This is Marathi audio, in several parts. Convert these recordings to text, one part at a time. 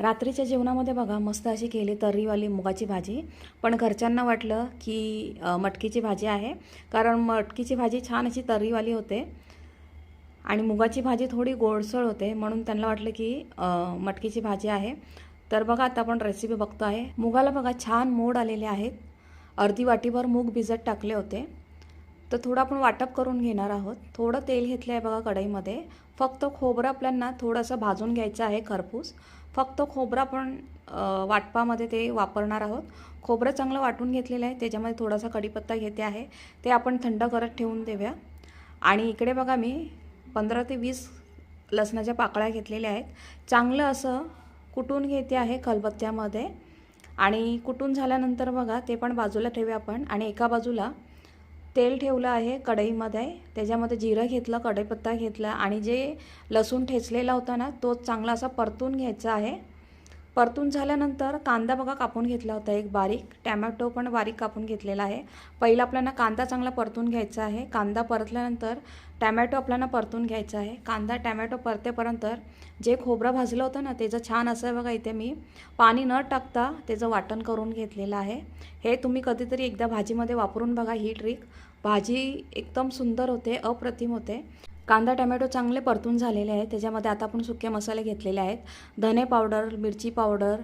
रात्रीच्या जेवणामध्ये बघा मस्त अशी केली तर्रीवाली मुगाची भाजी. पण घरच्यांना वाटलं की मटकीची भाजी आहे, कारण मटकीची भाजी छान अशी तर्रीवाली होते आणि मुगाची भाजी थोडी गोडसळ होते, म्हणून त्यांना वाटलं की मटकीची भाजी आहे. तर बघा आता आपण रेसिपी बघतो आहे. मुगाला बघा छान मोड आलेले आहेत. अर्धी वाटीभर मूग भिजत टाकले होते. तर थोडं आपण वाटप करून घेणार आहोत. थोडं तेल घेतलं आहे बघा कढईमध्ये. फक्त खोबरं आपल्याला थोडंसं भाजून घ्यायचं आहे खरपूस. फक्त खोबरं आपण वाटपामध्ये ते वापरणार आहोत. खोबरं चांगलं वाटून घेतलेलं आहे. त्याच्यामध्ये थोडासा कढीपत्ता घेते आहे, ते आपण थंड करत ठेवून देऊया. आणि इकडे बघा मी 15 ते 20 लसणाच्या पाकळ्या घेतलेल्या आहेत. चांगलं असं कुटून घेते आहे खलबत्त्यामध्ये. आणि कुटून झाल्यानंतर बघा ते पण बाजूला ठेवूया आपण. आणि एका बाजूला तेल ठेवलं आहे कढईमध्ये. त्याच्यामध्ये जिरं घेतलं, कढीपत्ता घेतला आणि जे लसूण ठेचलेला होता ना, तो चांगला असा परतून घ्यायचा आहे. परतून झाल्यानंतर कांदा बघा कापून घेतला होता एक बारीक. टॅमॅटो पण बारीक कापून घेतलेला आहे. पहिला आपल्याला कांदा चांगला परतून घ्यायचा आहे. कांदा परतल्यानंतर टॅमॅटो आपल्याला परतून घ्यायचा आहे. कांदा टॅमॅटो परतेपर्यंत जे खोबरं भाजलं होतं ना, त्याचं छान असं बघा इथे मी पाणी न टाकता त्याचं वाटण करून घेतलेलं आहे. हे तुम्ही कधीतरी एकदा भाजीमध्ये वापरून बघा ही ट्रिक. भाजी एकदम सुंदर होते, अप्रतिम होते. कांदा टमॅटो चांगले परतून झालेले आहेत. त्याच्यामध्ये आता आपण सुके मसाले घेतलेले आहेत. धने पावडर, मिरची पावडर,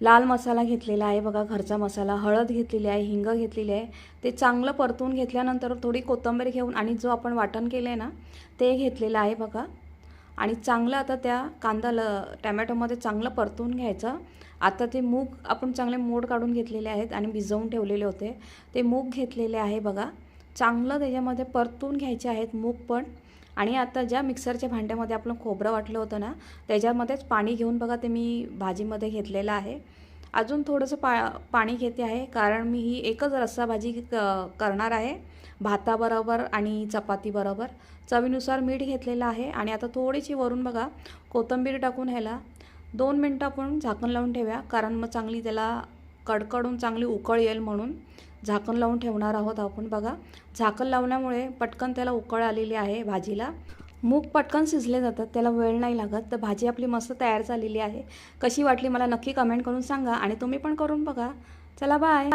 लाल मसाला घेतलेला आहे बघा, घरचा मसाला, हळद घेतलेली आहे, हिंग घेतलेली आहे. ते चांगलं परतून घेतल्यानंतर थोडी कोथिंबीर घेऊन आणि जो आपण वाटण केलं आहे ना, ते घेतलेलं आहे बघा. आणि चांगलं आता त्या कांदा टमॅटोमध्ये चांगलं परतून घ्यायचं. आता ते मूग आपण चांगले मोड काढून घेतलेले आहेत आणि भिजवून ठेवलेले होते, ते मूग घेतलेले आहे बघा. चांगलं त्याच्यामध्ये परतून घ्यायचे आहेत मूग पण. आणि आता ज्या मिक्सरच्या भांड्यामध्ये आपलं खोबरं वाटलं होतं ना, त्याच्यामध्येच पाणी घेऊन बघा ते मी भाजीमध्ये घेतलेलं आहे. अजून थोडंसं पाणी घेते आहे, कारण मी ही एकच रस्सा भाजी करणार आहे भाताबरोबर आणि चपातीबरोबर. चवीनुसार मीठ घेतलेलं आहे. आणि आता थोडीशी वरून बघा कोथिंबीर टाकून ह्याला 2 मिनटं आपण झाकण लावून ठेवूया, कारण मग चांगली त्याला कडकडून चांगली उकळ येईल म्हणून झाकण लावून ठेवणार आहोत आपण बघा. झाकण लावल्यामुळे पटकन त्याला उकळ आलेली आहे भाजीला. मूग पटकन शिजले जातात, त्याला वेळ नाही लागत. तर भाजी आपली मस्त तयार झालेली आहे. कशी वाटली मला नक्की कमेंट करून सांगा आणि तुम्ही पण करून बघा. चला बाय.